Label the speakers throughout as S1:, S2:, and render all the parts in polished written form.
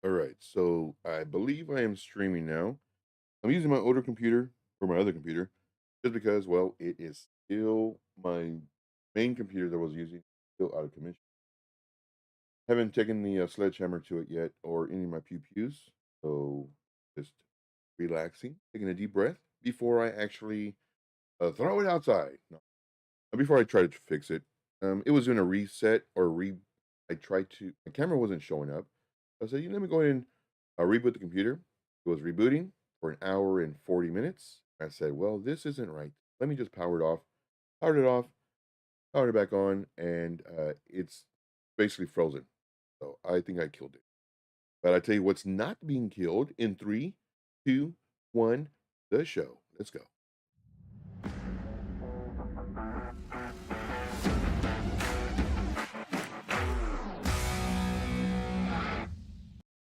S1: All right, so I believe I am streaming now. I'm using my older computer or my other computer just because, well, it is still my main computer that I was using, still out of commission. Haven't taken the sledgehammer to it yet or any of my pew pews. So just relaxing, taking a deep breath before I actually throw it outside. No, before I try to fix it. It was doing a reset or I tried to, my camera wasn't showing up. I said, let me go ahead and reboot the computer. It was rebooting for an hour and 40 minutes. I said, well, this isn't right. Let me just power it off. Powered it off, powered it back on, and it's basically frozen. So I think I killed it. But I tell you what's not being killed in three, two, one, the show. Let's go.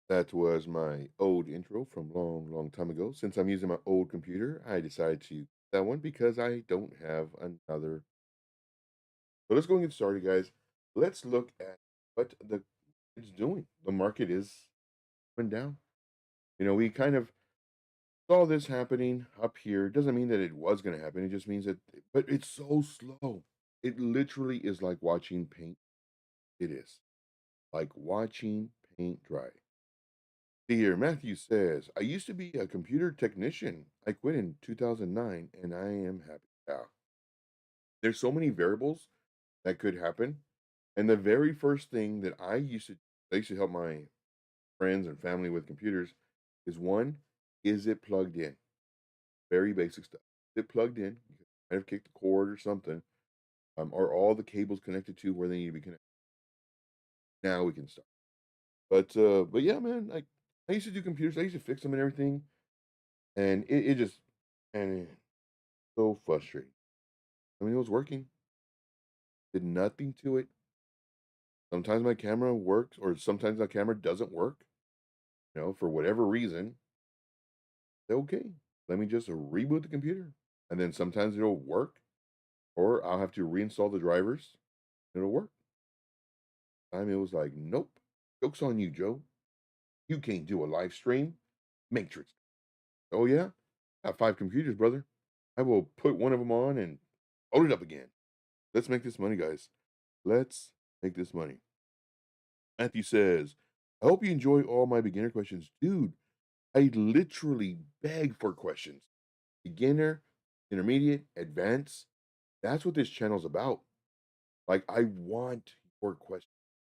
S1: That was my old intro from long, long time ago. Since I'm using my old computer, I decided to use that one because I don't have another. So let's go and get started, guys. Let's look at what the it's doing. The market is going down. We kind of saw this happening up here. Doesn't mean that it was going to happen. It just means that, but it's so slow. It literally is like watching paint. It is like watching paint dry. See here, Matthew says, I used to be a computer technician. I quit in 2009 and I am happy now. There's so many variables that could happen. And the very first thing that I used to help my friends and family with computers is one, is it plugged in? Very basic stuff. Is it plugged in? You might have kicked the cord or something. Are all the cables connected to where they need to be connected? Now we can start. But yeah, man, I used to do computers. I used to fix them and everything. And it just, and so frustrating. I mean, it was working, did nothing to it. Sometimes my camera works, or sometimes my camera doesn't work, for whatever reason. Okay, let me just reboot the computer. And then sometimes it'll work, or I'll have to reinstall the drivers. It'll work. Time it was like, nope, joke's on you, Joe. You can't do a live stream. Matrix. Oh, yeah? I got five computers, brother. I will put one of them on and load it up again. Let's make this money, guys. Let's make this money. Matthew says, I hope you enjoy all my beginner questions. Dude, I literally beg for questions. Beginner, intermediate, advanced. That's what this channel's about. Like, I want your questions.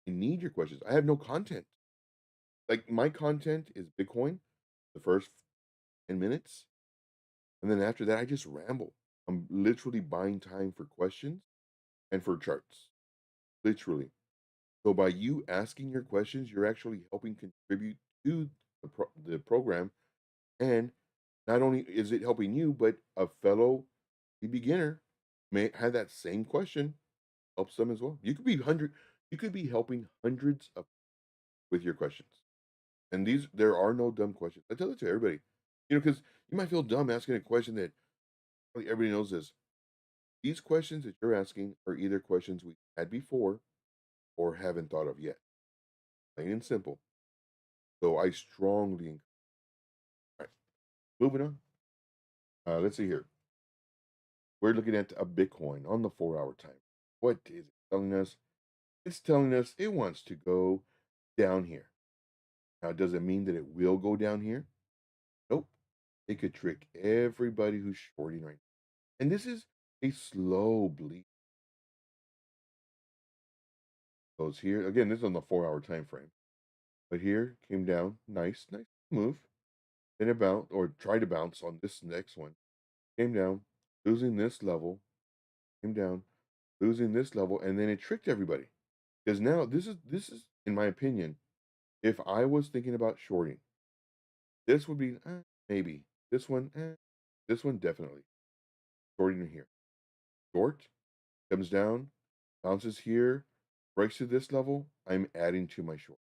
S1: I need your questions. I have no content. Like, my content is Bitcoin, the first 10 minutes. And then after that, I just ramble. I'm literally buying time for questions and for charts. Literally. So by you asking your questions, you're actually helping contribute to the program. And not only is it helping you, but a fellow beginner may have that same question, helps them as well. You could be helping hundreds of with your questions. And there are no dumb questions. I tell it to everybody, because you might feel dumb asking a question that probably everybody knows this. These questions that you're asking are either questions we had before or haven't thought of yet. Plain and simple. So I strongly encourage. All right, moving on. Let's see here. We're looking at a Bitcoin on the 4 hour time. What is it telling us? It's telling us it wants to go down here. Now, does it mean that it will go down here? Nope. It could trick everybody who's shorting right now. And this is a slow bleed. Goes here. Again, this is on the 4 hour time frame. But here came down. Nice, nice move. Then it bounced or tried to bounce on this next one. Came down, losing this level, came down, losing this level, and then it tricked everybody. Because now this is in my opinion, if I was thinking about shorting, this would be maybe. This one definitely. Shorting here. Short, comes down, bounces here, breaks to this level, I'm adding to my short.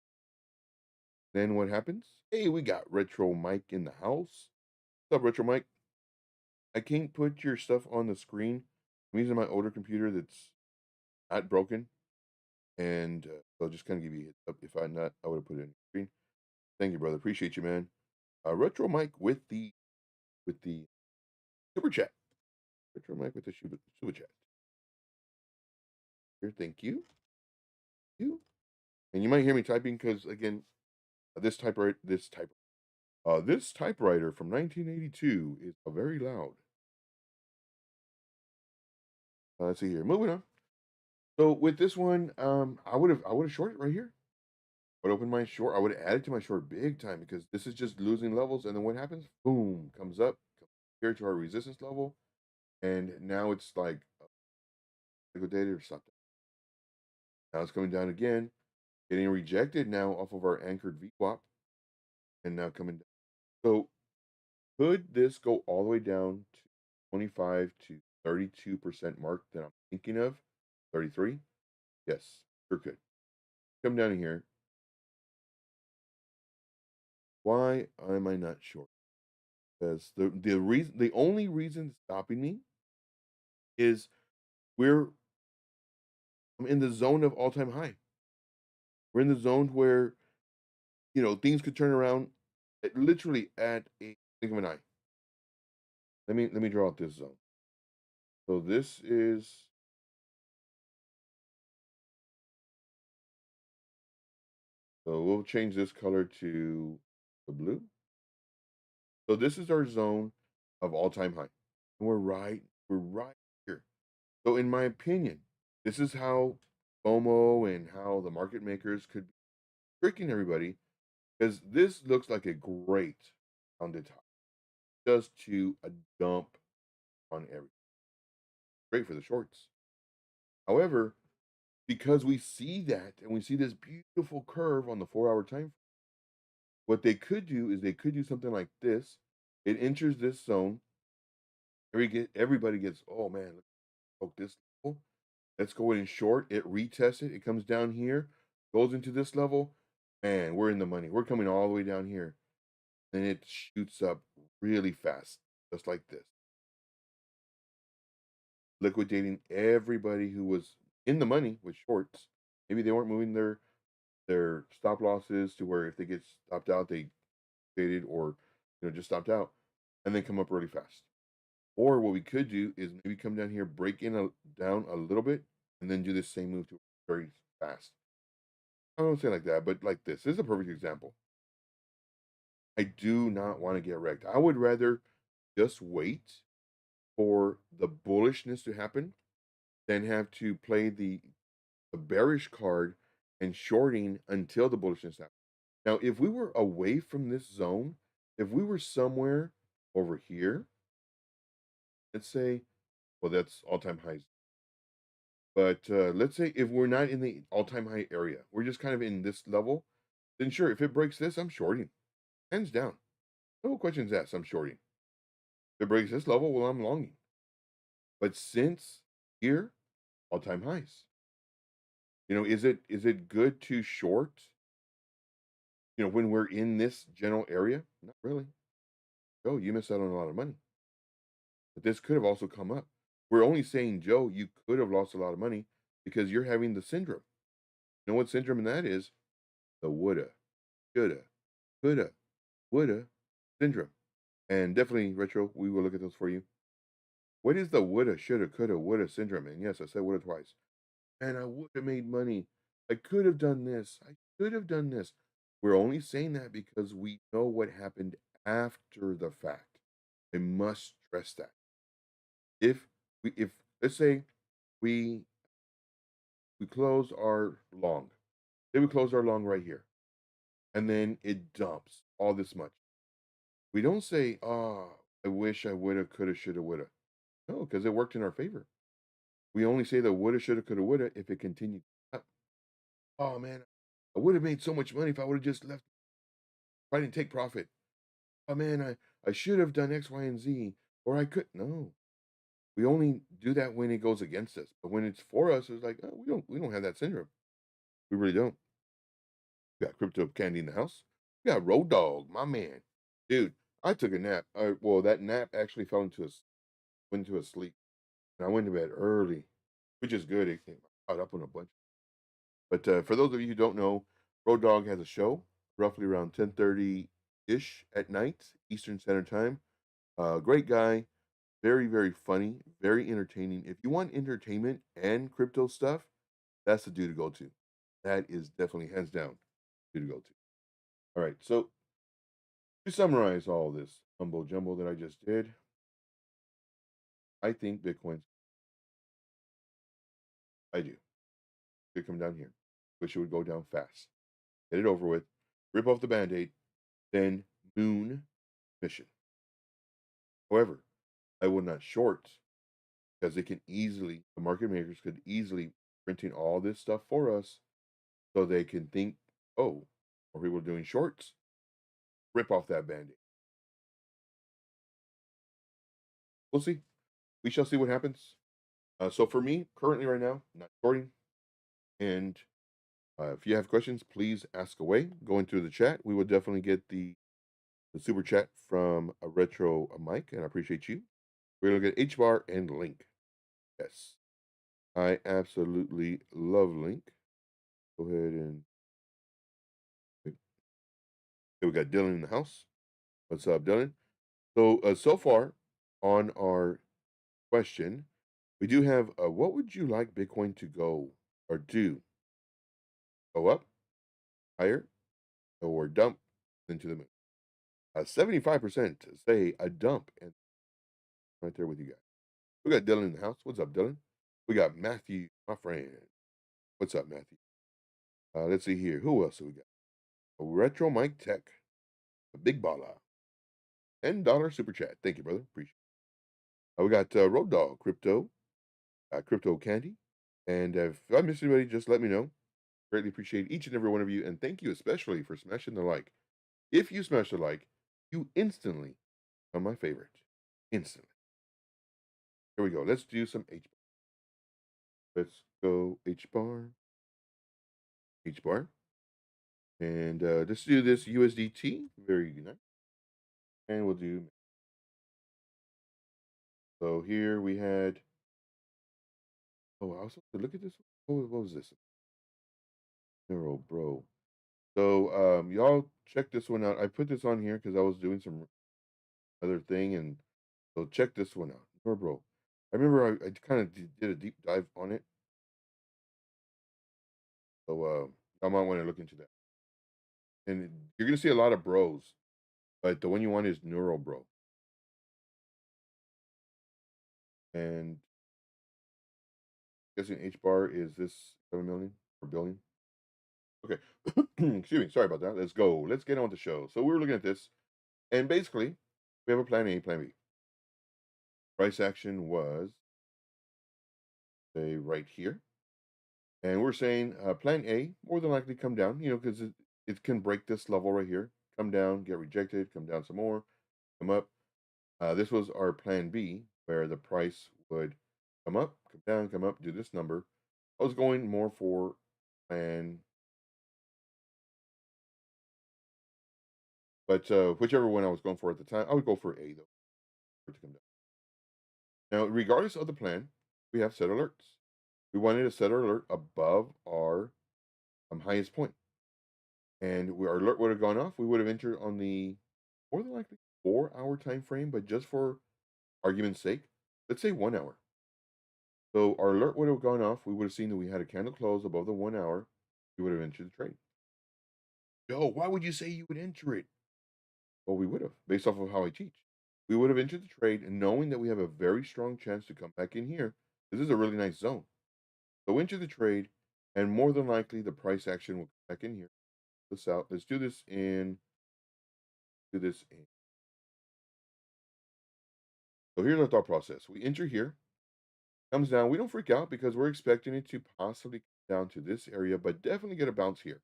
S1: Then what happens? Hey, we got Retro Mike in the house. What's up, Retro Mike? I can't put your stuff on the screen. I'm using my older computer that's not broken. And so I'll just kind of give you a heads up. If I'm not, I would have put it on the screen. Thank you, brother. Appreciate you, man. Retro Mike with the super chat. Retro Mike with the super chat. Here, thank you. You. And you might hear me typing because again, this typewriter from 1982 is very loud. Let's see here. Moving on. So with this one, I would have shorted right here. Would open my short. I would have added to my short big time because this is just losing levels. And then what happens? Boom, comes up here to our resistance level, and now it's like liquidated or something. Now it's coming down again, getting rejected now off of our anchored VWAP, and now coming down. So could this go all the way down to 25 to 32% mark that I'm thinking of? 33? Yes, sure could. Come down here. Why am I not sure? Because the only reason stopping me is we're I'm in the zone of all time high. We're in the zone where things could turn around literally at a blink of an eye. Let me draw out this zone. So this is so we'll change this color to the blue. So this is our zone of all time high. And we're right here. So in my opinion, this is how FOMO and how the market makers could be tricking everybody because this looks like a great rounded top just to a dump on everything. Great for the shorts. However, because we see that and we see this beautiful curve on the 4 hour time, what they could do is they could do something like this. It enters this zone. Everybody gets, oh man, let's poke this level. Let's go in short. It retests it. It comes down here, goes into this level, and we're in the money. We're coming all the way down here. Then it shoots up really fast, just like this, liquidating everybody who was in the money with shorts. Maybe they weren't moving their stop losses to where if they get stopped out, they faded or just stopped out, and then come up really fast. Or what we could do is maybe come down here, break down a little bit, and then do this same move to very fast. I don't say like that, but like this. This is a perfect example. I do not want to get wrecked. I would rather just wait for the bullishness to happen than have to play the bearish card and shorting until the bullishness happens. Now, if we were away from this zone, if we were somewhere over here, let's say, well, that's all-time highs. But let's say if we're not in the all-time high area, we're just kind of in this level, then sure, if it breaks this, I'm shorting. Hands down. No questions asked, I'm shorting. If it breaks this level, well, I'm longing. But since here, all-time highs. Is it good to short, when we're in this general area? Not really. Joe, you missed out on a lot of money. But this could have also come up. We're only saying, Joe, you could have lost a lot of money because you're having the syndrome. You know what syndrome that is? The woulda, shoulda, coulda, woulda syndrome. And definitely, Retro, we will look at those for you. What is the woulda, shoulda, coulda, woulda syndrome? And yes, I said woulda twice. And I would have made money. I could have done this. I could have done this. We're only saying that because we know what happened after the fact. I must stress that. If let's say we we close our long, say we close our long right here, and then it dumps all this much. We don't say, "Oh, I wish I woulda, coulda, shoulda, woulda." No, because it worked in our favor. We only say the woulda, shoulda, coulda, woulda if it continued up. Oh man, I would have made so much money if I would have just left. If I didn't take profit. Oh man, I should have done X, Y, and Z, or I could. No, we only do that when it goes against us. But when it's for us, it's like, oh, we don't have that syndrome. We really don't. We got crypto candy in the house. We got Road Dog, my man, dude. I took a nap. Well, that nap actually went into a sleep, and I went to bed early, which is good. It caught up on a bunch. But for those of you who don't know, Road Dog has a show, roughly around 10:30-ish at night, Eastern Standard Time. Great guy, very, very funny, very entertaining. If you want entertainment and crypto stuff, that's the dude to go to. That is definitely hands down the dude to go to. All right, so to summarize all this mumbo jumbo that I just did, I think Bitcoin's I do. Could come down here. Wish it would go down fast. Get it over with. Rip off the band-aid, then moon mission. However, I will not short because they can easily, the market makers could easily printing all this stuff for us so they can think, oh, more people are doing shorts, rip off that band-aid. We'll see. We shall see what happens. So for me, currently right now, not shorting. And if you have questions, please ask away. Going through the chat, we will definitely get the super chat from a retro Mike, and I appreciate you. We're gonna get HBAR and Link. Yes, I absolutely love Link. Go ahead and okay, we got Dylan in the house. What's up, Dylan? So far on our question, we do have what would you like Bitcoin to go or do? Go up, higher, or dump into the moon? 75% say a dump, and right there with you guys. We got Dylan in the house. What's up, Dylan? We got Matthew, my friend. What's up, Matthew? Let's see here. Who else do we got? A Retro Mike Tech, a Big Bala, $10 super chat. Thank you, brother. Appreciate it. We got Road Dog, Crypto, Crypto Candy. And if I missed anybody, just let me know. Greatly appreciate each and every one of you. And thank you especially for smashing the like. If you smash the like, you instantly become my favorite. Instantly. Here we go. Let's do some H bar. Let's go H bar. H bar. And let's do this USDT. Very nice. And we'll do. So here we had. Oh, I was supposed to look at this. What was this? Neuro, bro. So y'all check this one out. I put this on here because I was doing some other thing, and so check this one out. Neuro, bro. I remember I kind of did a deep dive on it. So I might want to look into that. And you're gonna see a lot of bros, but the one you want is Neuro Bro. And guessing H bar is this 7 million or billion? Okay. Excuse me. Sorry about that. Let's go. Let's get on with the show. So we were looking at this, and basically, we have a plan A, plan B. Price action was, say, right here. And we're saying plan A more than likely come down, because it can break this level right here, come down, get rejected, come down some more, come up. This was our plan B, where the price would come up, come down, come up, do this number. I was going more for plan, but whichever one I was going for at the time, I would go for A though, for it to come down. Now, regardless of the plan, we have set alerts. We wanted to set our alert above our highest point. And our alert would have gone off. We would have entered on the more than likely 4-hour time frame, but just for argument's sake, let's say 1 hour. So our alert would have gone off. We would have seen that we had a candle close above the 1 hour. We would have entered the trade. Yo, why would you say you would enter it? Well, we would have, based off of how I teach. We would have entered the trade and knowing that we have a very strong chance to come back in here. This is a really nice zone. So enter the trade, and more than likely the price action will come back in here. This out. Let's do this in. Do this in. So here's our thought process. We enter here, comes down. We don't freak out because we're expecting it to possibly come down to this area, but definitely get a bounce here.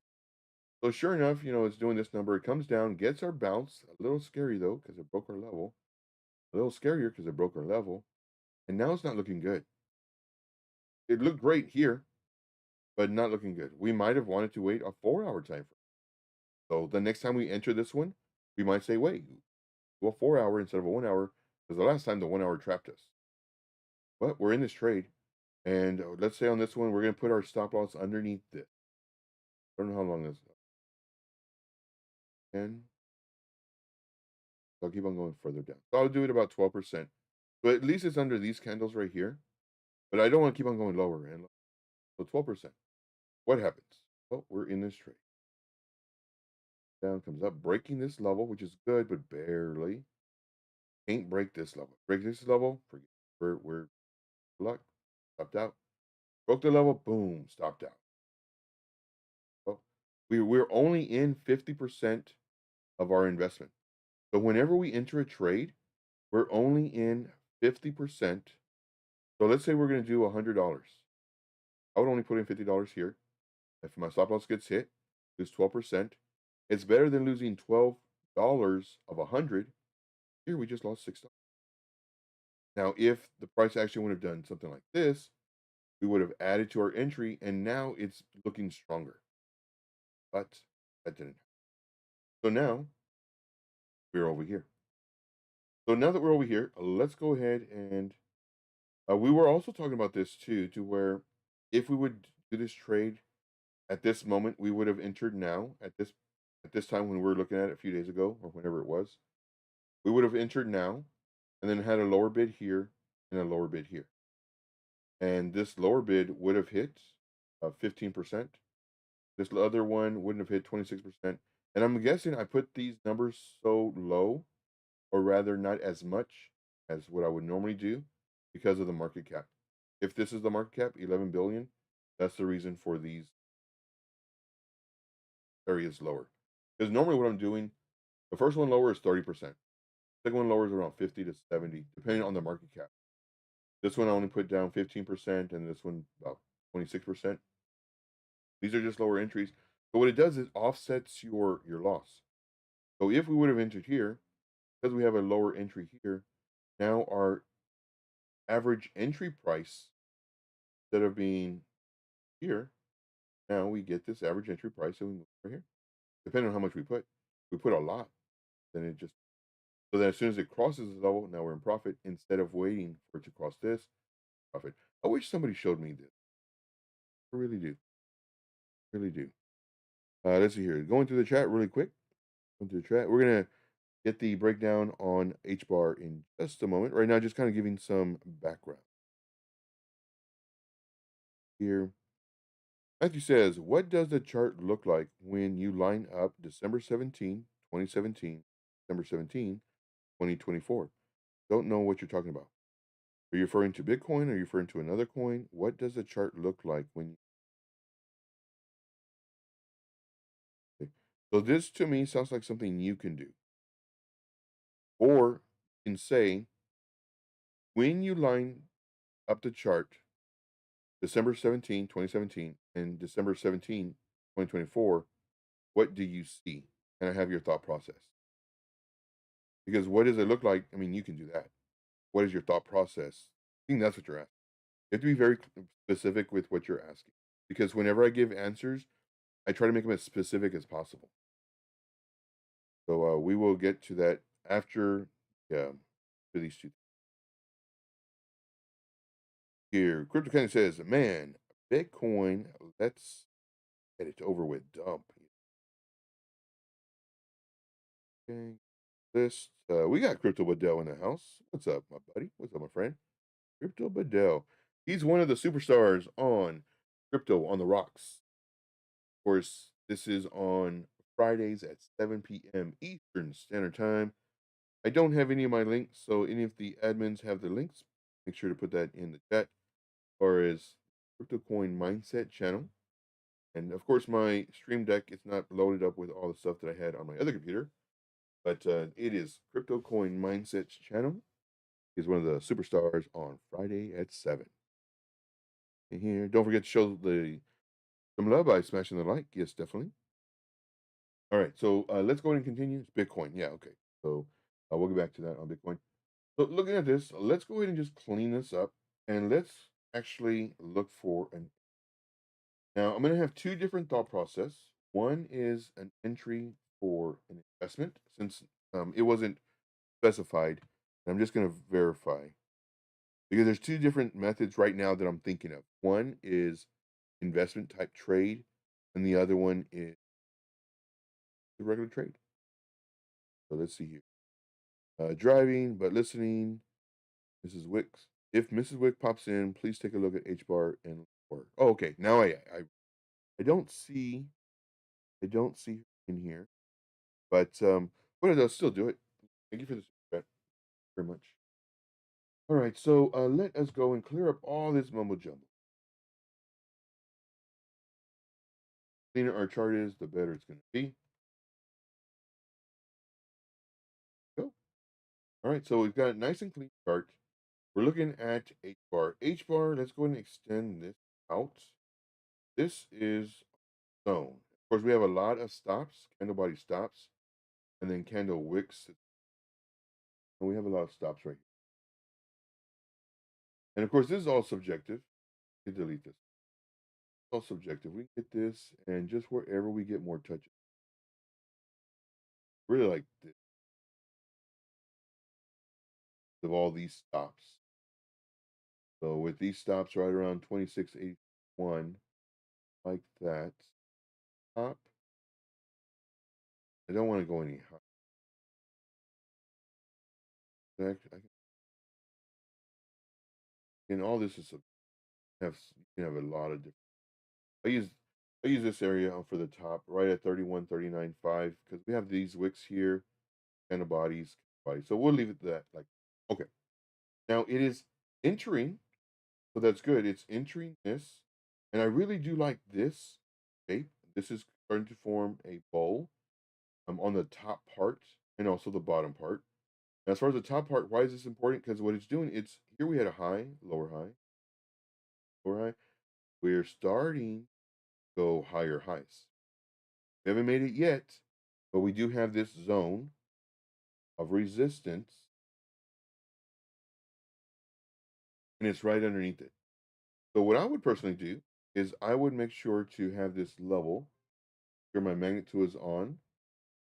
S1: So sure enough, it's doing this number. It comes down, gets our bounce. A little scary though, because it broke our level. A little scarier because it broke our level. And now it's not looking good. It looked great here, but not looking good. We might have wanted to wait a 4-hour time frame. So the next time we enter this one, we might say, wait, go a 4-hour instead of a 1 hour, because the last time the 1 hour trapped us. But we're in this trade. And let's say on this one, we're going to put our stop loss underneath this. I don't know how long this is. 10. So I'll keep on going further down. So I'll do it about 12%. But at least it's under these candles right here. But I don't want to keep on going lower and lower. So 12%. What happens? Well, we're in this trade. Down comes up, breaking this level, which is good, but barely. Can't break this level. Break this level, forget we're luck. Stopped out. Broke the level, boom, stopped out. Well, we're only in 50% of our investment. So whenever we enter a trade, we're only in 50%. So let's say we're going to do $100. I would only put in $50 here. If my stop loss gets hit, lose 12%. It's better than losing $12 of 100. Here we just lost $6. Now, if the price action would have done something like this, we would have added to our entry, and now it's looking stronger. But that didn't happen. So now we're over here. So now that we're over here, let's go ahead and we were also talking about this too, to where if we would do this trade at this moment, we would have entered now at this time when we were looking at it a few days ago or whenever it was. We would have entered now and then had a lower bid here and a lower bid here. And this lower bid would have hit 15%. This other one wouldn't have hit 26%. And I'm guessing I put these numbers so low, or rather not as much as what I would normally do because of the market cap. If this is the market cap, 11 billion, that's the reason for these areas lower. Because normally what I'm doing, the first one lower is 30%. Second one lower is around 50 to 70, depending on the market cap. This one I only put down 15%, and this one about 26%. These are just lower entries. So what it does is offsets your loss. So if we would have entered here, because we have a lower entry here, now our average entry price, instead of being here, now we get this average entry price and we move right here. Depending on how much we put. If we put a lot, then it just, so that as soon as it crosses the level, now we're in profit instead of waiting for it to cross this profit. I wish somebody showed me this. I really do. Really do. Let's see here. Going through the chat really quick. Going through the chat. We're gonna get the breakdown on HBAR in just a moment. Right now, just kind of giving some background here. Matthew says, what does the chart look like when you line up December 17, 2017, December 17, 2024? Don't know what you're talking about. Are you referring to Bitcoin? Are you referring to another coin? What does the chart look like when you... So this to me sounds like something you can do. Or you can say, when you line up the chart December 17, 2017 and December 17, 2024, what do you see? And I have your thought process. Because what does it look like? I mean, you can do that. What is your thought process? I think that's what you're asking. You have to be very specific with what you're asking. Because whenever I give answers, I try to make them as specific as possible. So we will get to that after to these two. Here, Crypto kind of says, man, Bitcoin, let's get it over with. Dump. Okay. List. We got Crypto Badell in the house. What's up, my buddy? What's up, my friend? Crypto Badell. He's one of the superstars on Crypto on the Rocks. Of course, this is on Fridays at 7 p.m. Eastern Standard Time. I don't have any of my links, so any of the admins have the links. Make sure to put that in the chat. As far as Crypto Coin Mindset channel. And of course, my Stream Deck, it's not loaded up with all the stuff that I had on my other computer. But it is Crypto Coin Mindset's channel. He's one of the superstars on Friday at 7. And here, don't forget to show some love by smashing the like. Yes, definitely. All right, so let's go ahead and continue. It's Bitcoin. Yeah, okay. So we'll get back to that on Bitcoin. So looking at this, let's go ahead and just clean this up. And let's actually look for an... Now, I'm going to have two different thought process. One is an entry for an investment, since it wasn't specified. I'm just going to verify. Because there's two different methods right now that I'm thinking of. One is investment type trade, and the other one is the regular trade. So let's see here. Driving, but listening. Mrs. Wicks. If Mrs. Wick pops in, please take a look at HBAR and or oh, okay. Now I don't see her in here, but but I'll still do it. Thank you for this very much. All right, so let us go and clear up all this mumbo jumbo. Cleaner our chart is, the better it's going to be. Go. All right, so we've got a nice and clean chart. We're looking at H bar. H bar, let's go ahead and extend this out. This is zone. Of course, we have a lot of stops, candle body stops, and then candle wicks. And we have a lot of stops right here. And of course, this is all subjective. You can delete this. It's all subjective. We get this, and just wherever we get more touches. Really like this of all these stops. So with these stops right around 2681, like that. Top. I don't want to go any higher. And all this is you can have a lot of different. I use I use this area for the top right at 31, 39.5 because we have these wicks here and the bodies. So we'll leave it at that. Like, okay. Now it is entering, so that's good. It's entering this, and I really do like this shape. This is starting to form a bowl. On the top part and also the bottom part. Now, as far as the top part, why is this important? Because what it's doing, it's here we had a high, lower high, lower high. We're starting to go higher highs. We haven't made it yet, but we do have this zone of resistance, and it's right underneath it. So what I would personally do is I would make sure to have this level. Here my magnet tool is on.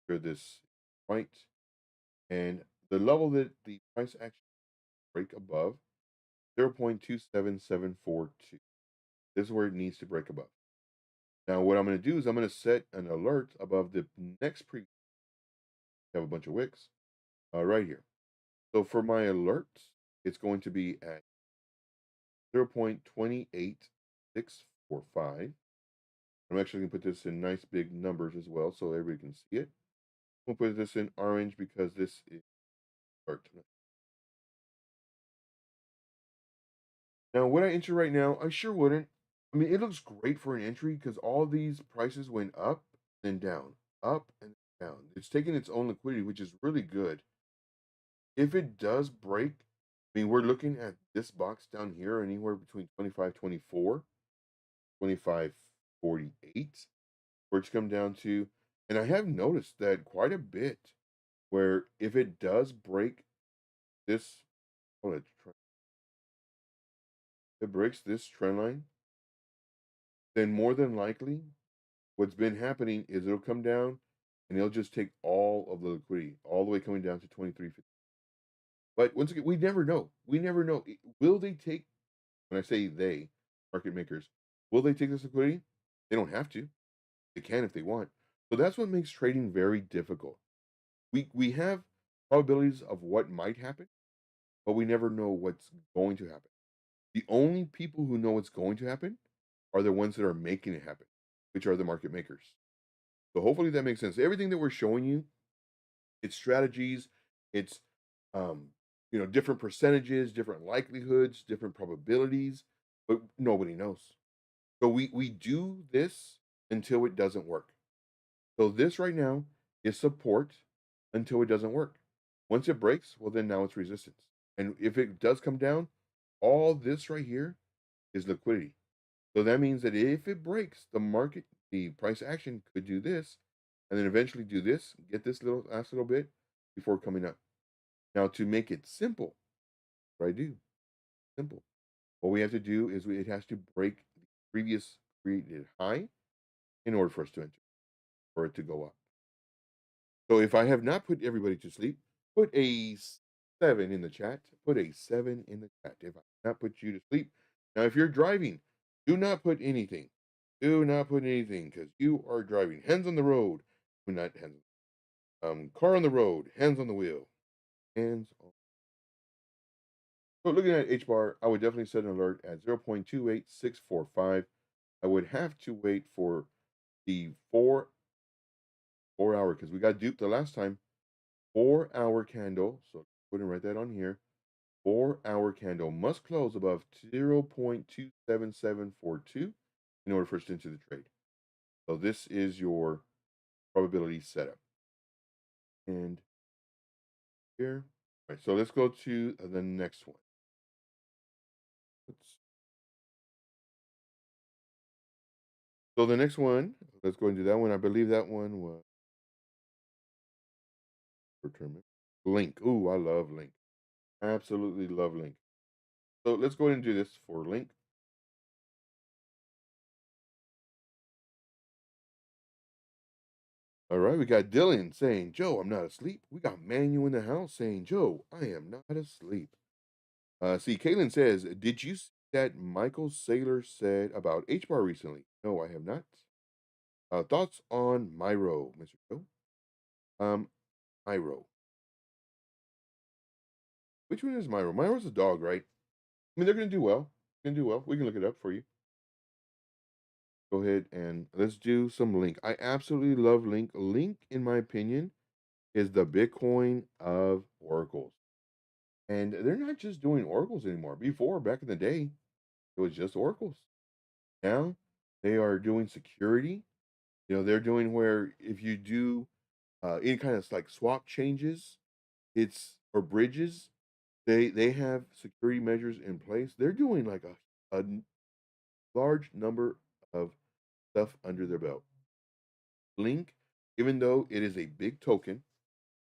S1: Here this white, and the level that the price action break above 0.27742. This is where it needs to break above. Now, what I'm going to do is I'm going to set an alert above the next pre. Have a bunch of wicks right here. So for my alerts, it's going to be at 0.28645. I'm actually going to put this in nice big numbers as well so everybody can see it. We'll put this in orange because this is alert. Now, would I enter right now? I sure wouldn't. I mean, it looks great for an entry because all these prices went up and down, up and down. It's taking its own liquidity, which is really good. If it does break, I mean, we're looking at this box down here anywhere between 25.24, 25.48, where it's come down to. And I have noticed that quite a bit where if it does break this, oh, it breaks this trend line, then more than likely what's been happening is it'll come down and it'll just take all of the liquidity, all the way coming down to 23.50. But once again, we never know. We never know. Will they take, when I say they, market makers, will they take this liquidity? They don't have to. They can if they want. So that's what makes trading very difficult. We have probabilities of what might happen, but we never know what's going to happen. The only people who know what's going to happen are the ones that are making it happen, which are the market makers. So hopefully that makes sense. Everything that we're showing you, it's strategies, it's um, different percentages, different likelihoods, different probabilities, but nobody knows. So we do this until it doesn't work. So this right now is support until it doesn't work. Once it breaks, well then now it's resistance. And if it does come down, all this right here is liquidity. So that means that if it breaks, the price action could do this, and then eventually do this, get this last little bit before coming up. Now, to make it simple, what I do, simple. What we have to do is it has to break the previous created high in order for us to enter, for it to go up. So if I have not put everybody to sleep, put a 7 in the chat. Put a 7 in the chat. If I have not put you to sleep. Now, if you're driving, do not put anything. Do not put anything because you are driving. Hands on the road. Do not hands. Car on the road, hands on the wheel, hands on. So looking at HBAR, I would definitely set an alert at 0.28645. I would have to wait for the 4 hour because we got duped the last time. 4 hour candle. So go ahead and write that on here. 4 hour candle must close above 0.27742 in order for us to enter the trade. So this is your probability setup. And here. All right, so let's go to the next one. Let's, so the next one, let's go into that one. I believe that one was Link. Ooh, I love Link. Absolutely love Link. So let's go ahead and do this for Link. All right, we got Dylan saying, Joe, I'm not asleep. We got Manu in the house saying, Joe, I am not asleep. See, Caitlin says, did you see that Michael Saylor said about HBAR recently? No, I have not. Thoughts on Myro, Mr. Joe? Myro. Which one is Myro? Myro's a dog, right? I mean, they're going to do well. Going to do well. We can look it up for you. Go ahead and let's do some Link. I absolutely love Link. Link, in my opinion, is the Bitcoin of oracles. And they're not just doing oracles anymore. Before, back in the day, it was just oracles. Now they are doing security. They're doing where if you do any kind of like swap changes, it's or bridges, they have security measures in place. They're doing like a large number of stuff under their belt. Link, even though it is a big token,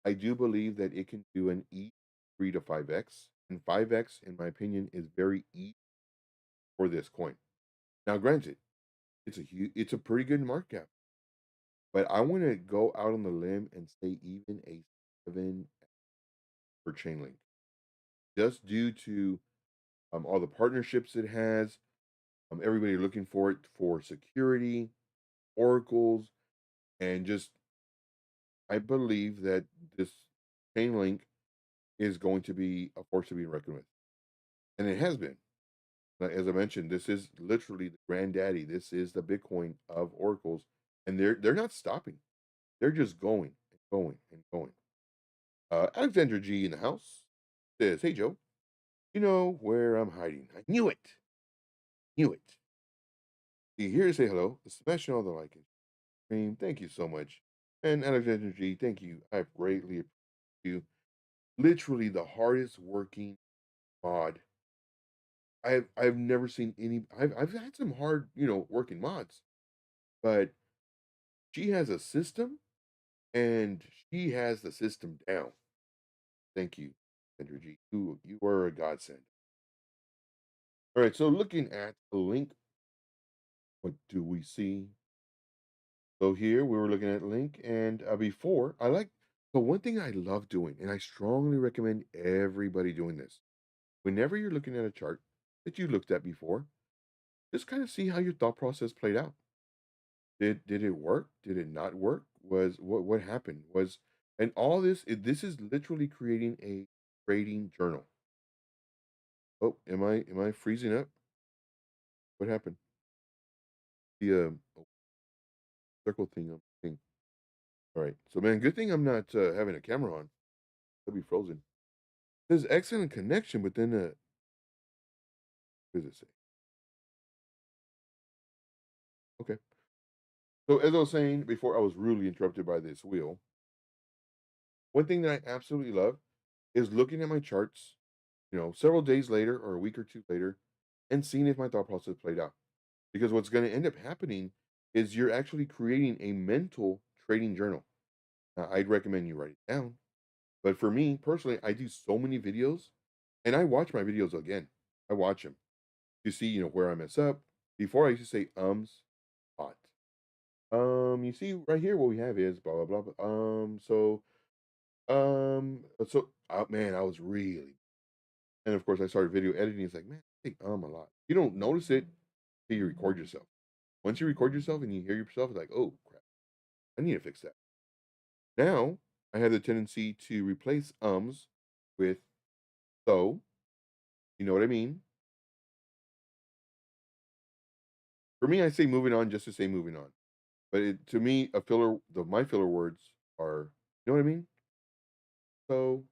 S1: I do believe that it can do an E3 to 5x, and 5x, in my opinion, is very easy for this coin. Now, granted, it's a pretty good market cap, but I want to go out on the limb and say even a 7 for Chainlink, just due to all the partnerships it has, everybody looking for it for security, oracles, and just I believe that this Chainlink is going to be a force to be reckoned with, and it has been. As I mentioned, this is literally the granddaddy. This is the Bitcoin of oracles, and they're not stopping. They're just going and going and going. Alexandra G in the house says, "Hey Joe, you know where I'm hiding? I knew it, knew it. You here to say hello? Smashing all the like and stream. Thank you so much, and Alexandra G, thank you. I greatly appreciate you. Literally the hardest working mod I've never seen any. I've had some hard working mods, but she has a system and she has the system down. Thank you, Andrew G. You are a godsend. All right, so looking at the link, what do we see? So here we were looking at link, and before I like. So one thing I love doing, and I strongly recommend everybody doing this. Whenever you're looking at a chart that you looked at before, just kind of see how your thought process played out. Did it work? Did it not work? Was what happened? Was and all this is literally creating a trading journal. Oh, am I freezing up? What happened? The circle thing. All right. So man, good thing I'm not having a camera on. I'll be frozen. There's excellent connection, but then what does it say? Okay. So as I was saying before, I was rudely interrupted by this wheel. One thing that I absolutely love is looking at my charts, several days later or a week or two later, and seeing if my thought process played out. Because what's going to end up happening is you're actually creating a mental trading journal. Now, I'd recommend you write it down. But for me personally, I do so many videos and I watch my videos again. I watch them to see, where I mess up. Before I used to say spot. You see right here what we have is blah blah blah. Man, I was really and of course I started video editing. It's like, man, I say a lot. You don't notice it till you record yourself. Once you record yourself and you hear yourself, it's like, oh crap, I need to fix that. Now I have the tendency to replace ums with so. You know what I mean? For me, I say moving on just to say moving on. But to me, a filler, my filler words are, you know what I mean? So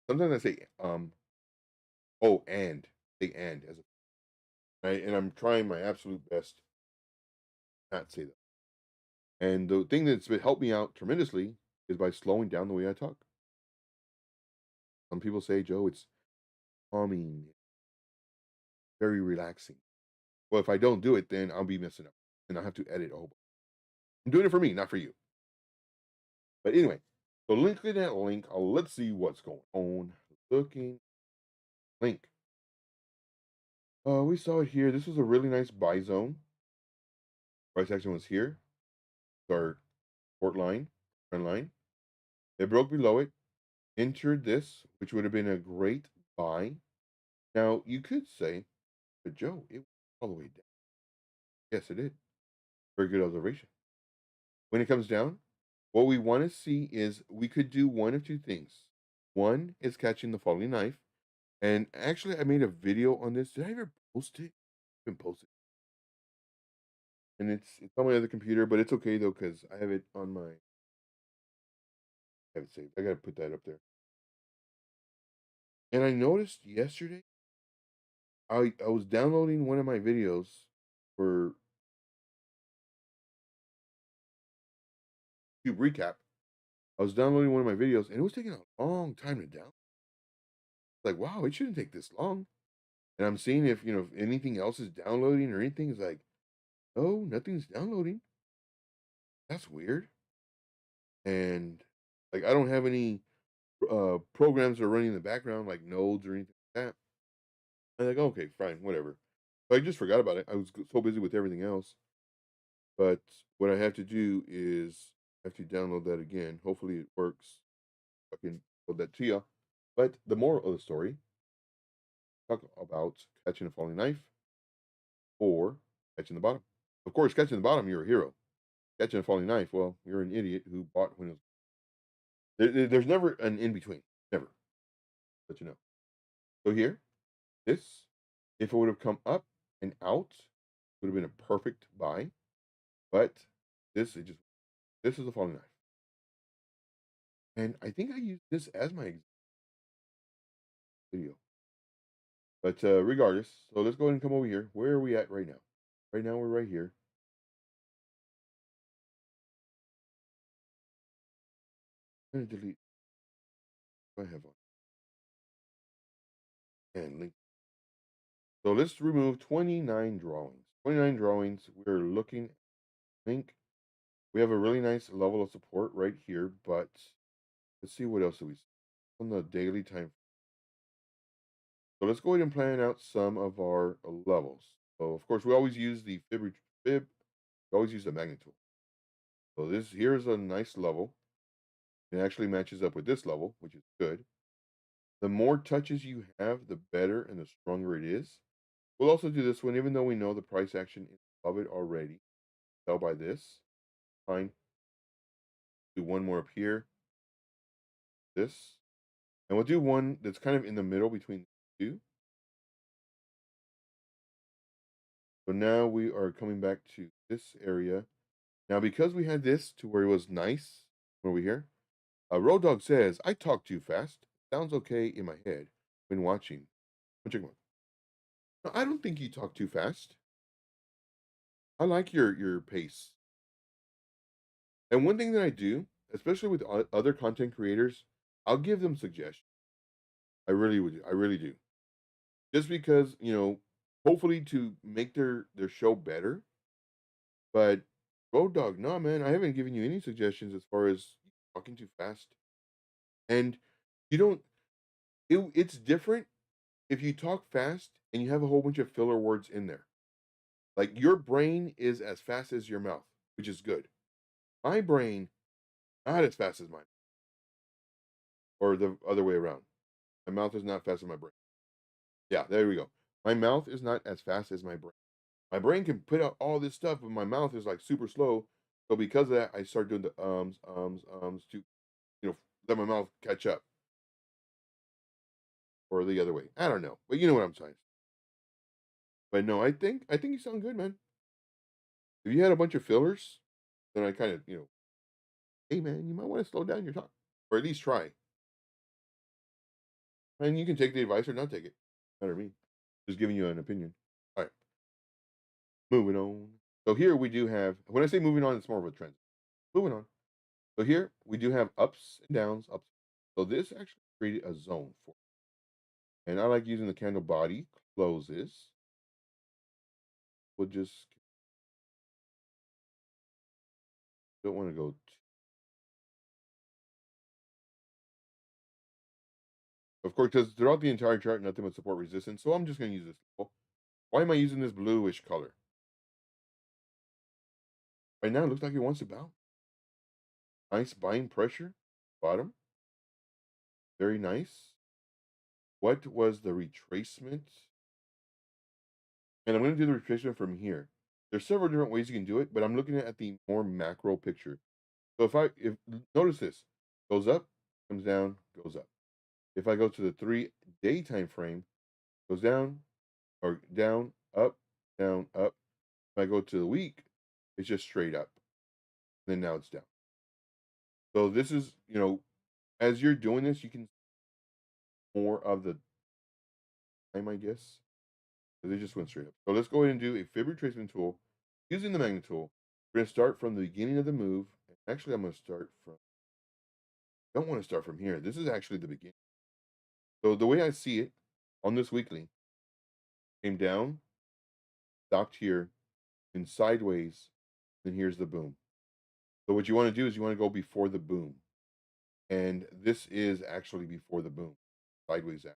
S1: sometimes I say oh, and say and as a right, and I'm trying my absolute best not to say that. And the thing that's helped me out tremendously is by slowing down the way I talk. Some people say, Joe, it's calming, very relaxing. Well, if I don't do it, then I'll be messing up, and I have to edit a whole. I'm doing it for me, not for you. But anyway, so linking that link, let's see what's going on. Looking link. We saw it here. This was a really nice buy zone. Price action was here. Our support line, trend line. It broke below it, entered this, which would have been a great buy. Now you could say, but Joe, it went all the way down. Yes, it did. Very good observation. When it comes down, what we want to see is we could do one of two things. One is catching the falling knife. And actually, I made a video on this. Did I ever post it? Been posted. And it's on my other computer, but it's okay though, because I have it on my I have it saved. I gotta put that up there. And I noticed yesterday, I was downloading one of my videos for Cube Recap. I was downloading one of my videos and it was taking a long time to download. Like, wow, it shouldn't take this long. And I'm seeing if if anything else is downloading or anything. Is like, oh, nothing's downloading. That's weird. And like I don't have any programs that are running in the background like nodes or anything like that. I'm like, okay, fine, whatever. So I just forgot about it. I was so busy with everything else. But what I have to do is I have to download that again. Hopefully it works. I can put that to you. But the moral of the story, talk about catching a falling knife or catching the bottom. Of course, catching the bottom, you're a hero. Catching a falling knife, well, you're an idiot who bought when it was. There's never an in between. Never. Let you know. So here, this, if it would have come up and out, would have been a perfect buy. But this is a falling knife. And I think I used this as my video. But regardless, so let's go ahead and come over here. Where are we at right now? Right now we're right here. I'm gonna delete what I have on and link. So let's remove 29 drawings. 29 drawings. We're looking at link. We have a really nice level of support right here, but let's see what else do we see on the daily time. So let's go ahead and plan out some of our levels. So of course we always use the fib. We always use the magnet tool. So this here's a nice level. It actually matches up with this level, which is good. The more touches you have, the better and the stronger it is. We'll also do this one, even though we know the price action is above it already. Sell by this. Fine. Do one more up here. This. And we'll do one that's kind of in the middle between the two. So now we are coming back to this area. Now, because we had this to where it was nice over here, Road Dog says, I talk too fast. Sounds okay in my head when watching. Check one. No, I don't think you talk too fast. I like your pace. And one thing that I do, especially with other content creators, I'll give them suggestions. I really would. I really do. Just because, hopefully to make their show better. But Road Dog, no man, I haven't given you any suggestions as far as talking too fast. And you don't it's different if you talk fast and you have a whole bunch of filler words in there. Like your brain is as fast as your mouth, which is good. My brain not as fast as mine, or the other way around. My mouth is not fast as my brain. Yeah, there we go. My mouth is not as fast as my brain. My brain can put out all this stuff, but my mouth is like super slow. So because of that, I start doing the too. let my mouth catch up, or the other way. I don't know, but you know what I'm saying. But no, I think you sound good, man. If you had a bunch of fillers, then I kind of, hey man, you might want to slow down your talk, or at least try. And you can take the advice or not take it. Matter to me. Just giving you an opinion. All right, moving on. So here we do have. When I say moving on, it's more of a trend. Moving on. So here we do have ups and downs. Ups. So this actually created a zone for. And I like using the candle body closes. We'll just don't want to go. Of course, because throughout the entire chart, nothing would support resistance. So I'm just going to use this. Why am I using this bluish color? Right now, it looks like it wants to bounce. Nice buying pressure. Bottom. Very nice. What was the retracement? And I'm going to do the retracement from here. There's several different ways you can do it, but I'm looking at the more macro picture. So if notice this, goes up, comes down, goes up. If I go to the 3-day time frame, goes down or down, up, down, up. If I go to the week, it's just straight up. Then now it's down. So this is, as you're doing this, you can more of the time, I guess. Because it just went straight up. So let's go ahead and do a fib retracement tool using the magnet tool. We're going to start from the beginning of the move. Actually, I'm going to start from, I don't want to start from here. This is actually the beginning. So the way I see it on this weekly, came down, stopped here, and sideways, and here's the boom. So what you want to do is you want to go before the boom. And this is actually before the boom, sideways at.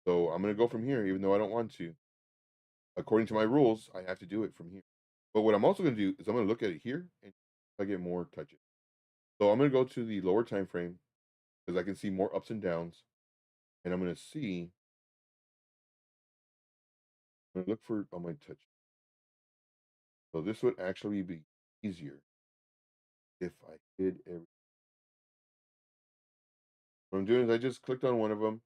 S1: So I'm going to go from here, even though I don't want to. According to my rules, I have to do it from here. But what I'm also going to do is I'm going to look at it here and I get more touches. So I'm going to go to the lower time frame because I can see more ups and downs. And I'm going to see, I'm going to look for all my touches. So this would actually be easier if I did everything. What I'm doing is I just clicked on one of them,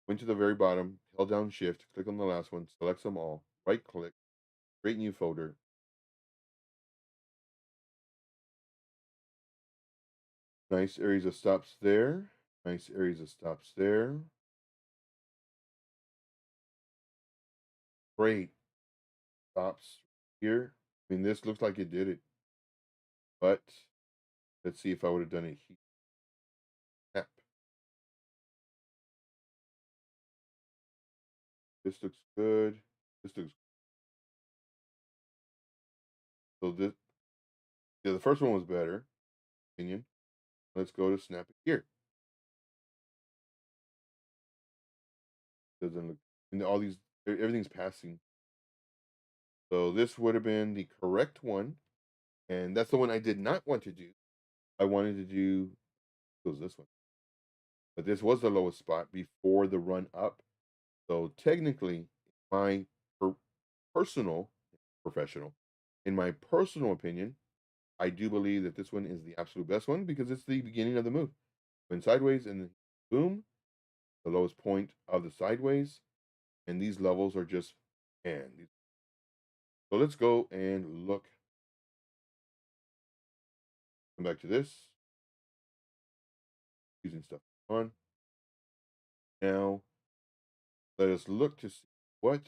S1: went to the very bottom, held down shift, click on the last one, select them all, right click, create new folder. Nice areas of stops there. Nice areas of stops there. Great stops here. I mean, this looks like it did it, but let's see if I would have done a heat tap. This looks good. This looks so this. Yeah, the first one was better. Opinion. Let's go to snap it here. Doesn't look. And all these, everything's passing. So this would have been the correct one, and that's the one I did not want to do. I wanted to do was this one, but this was the lowest spot before the run up. So technically, my per- personal, professional, in my personal opinion, I do believe that this one is the absolute best one because it's the beginning of the move. Went sideways and then boom, the lowest point of the sideways, and these levels are just man. So let's go and look. Come back to this using stuff on. Now let us look to see what.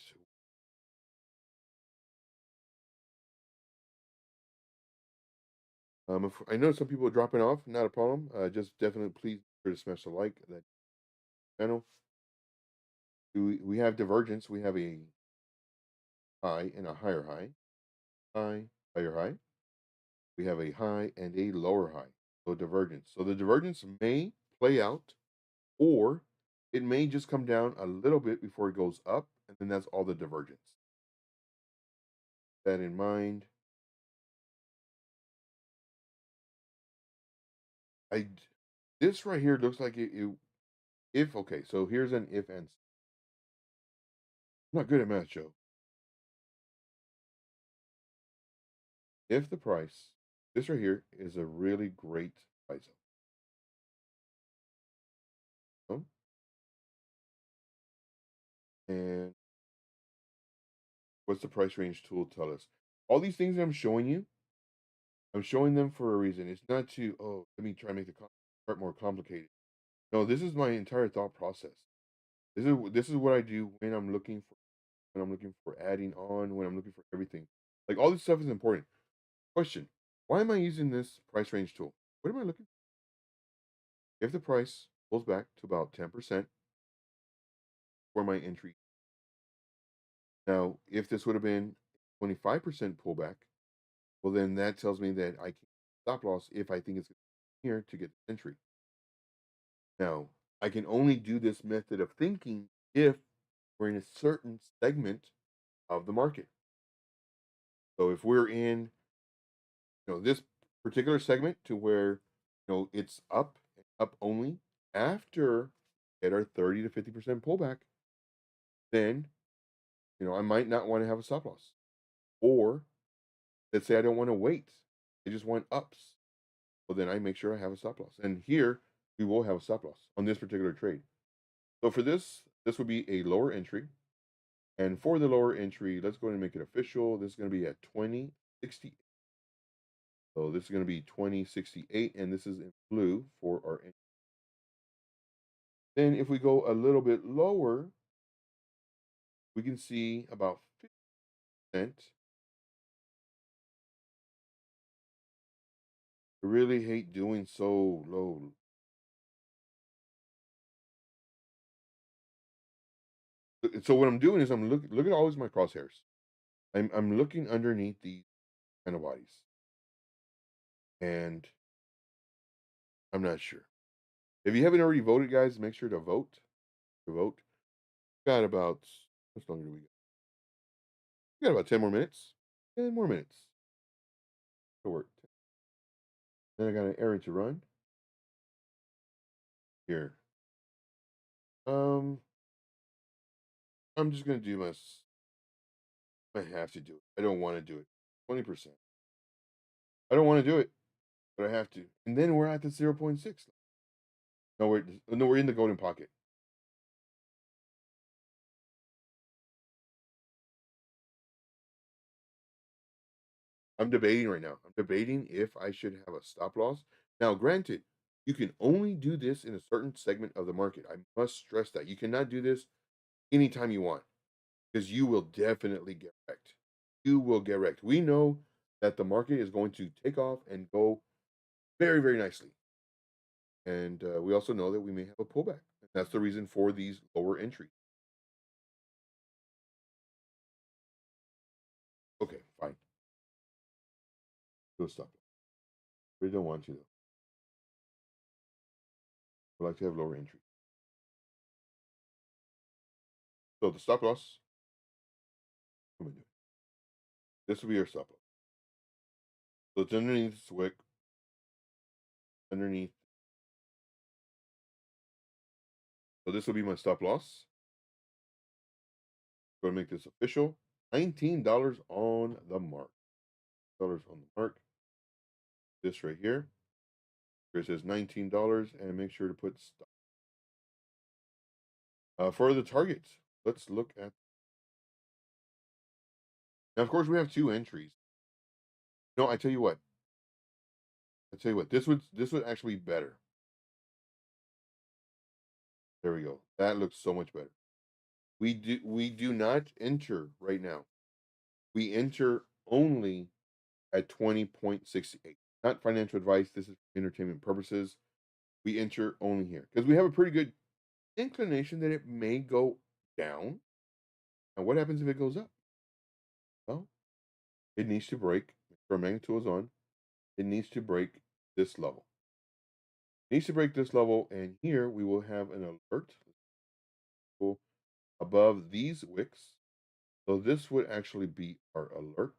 S1: If I know some people are dropping off, not a problem. Just definitely please be sure to smash the like that channel. We have divergence. We have a high and a higher high, high, higher high. We have a high and a lower high. So divergence. So the divergence may play out, or it may just come down a little bit before it goes up, and then that's all the divergence. That in mind. I this right here looks like it if okay. So here's an if and I'm not good at math, Joe. If the price, this right here is a really great price. And what's the price range tool tell us? All these things that I'm showing you, I'm showing them for a reason. It's not to, oh, let me try and make the part more complicated. No, this is my entire thought process. This is what I do when I'm looking for adding on, when I'm looking for everything. Like all this stuff is important. Question: why am I using this price range tool? What am I looking for? If the price pulls back to about 10% for my entry, now if this would have been 25% pullback, well then that tells me that I can stop loss if I think it's here to get the entry. Now I can only do this method of thinking if we're in a certain segment of the market. So if we're in, this particular segment to where, it's up and up only after at our 30 to 50% pullback, then, I might not want to have a stop loss. Or let's say I don't want to wait. I just want ups. Well, then I make sure I have a stop loss. And here we will have a stop loss on this particular trade. So for this would be a lower entry. And for the lower entry, let's go ahead and make it official. This is going to be at 2068. So this is going to be 2068, and this is in blue for our entry. Then if we go a little bit lower, we can see about 50%. I really hate doing so low. So what I'm doing is I'm look at always my crosshairs. I'm looking underneath these kind of bodies, and I'm not sure. If you haven't already voted, guys, make sure to vote. To vote. Got about how longer do we got? We got about 10 more minutes. 10 more minutes to work. Then I got an errand to run here. Um, I'm just gonna do my. I have to do it. I don't want to do it. 20%. I don't want to do it, but I have to. And then we're at the 0.6. No, we're in the golden pocket. I'm debating right now. I'm debating if I should have a stop loss. Now, granted, you can only do this in a certain segment of the market. I must stress that you cannot do this anytime you want because you will definitely get wrecked. You will get wrecked. We know that the market is going to take off and go very, very nicely. And we also know that we may have a pullback. That's the reason for these lower entries. Okay, fine. Do a stop. We don't want to though. We like to have lower entry. So the stop loss, I'm gonna do it. This will be our stop loss. So it's underneath this wick, underneath. So this will be my stop loss. Going to make this official. $19 on the mark. $19 on the mark. This right here. Here it says $19, and make sure to put stop. For the targets, let's look at. Now, of course, we have two entries. No, I tell you what. This would actually be better. There we go. That looks so much better. We do not enter right now. We enter only at 20.68. Not financial advice. This is for entertainment purposes. We enter only here because we have a pretty good inclination that it may go down. And what happens if it goes up? Well, it needs to break. Our magnet tool is on. It needs to break this level. It needs to break this level, and here we will have an alert above these wicks. So this would actually be our alert.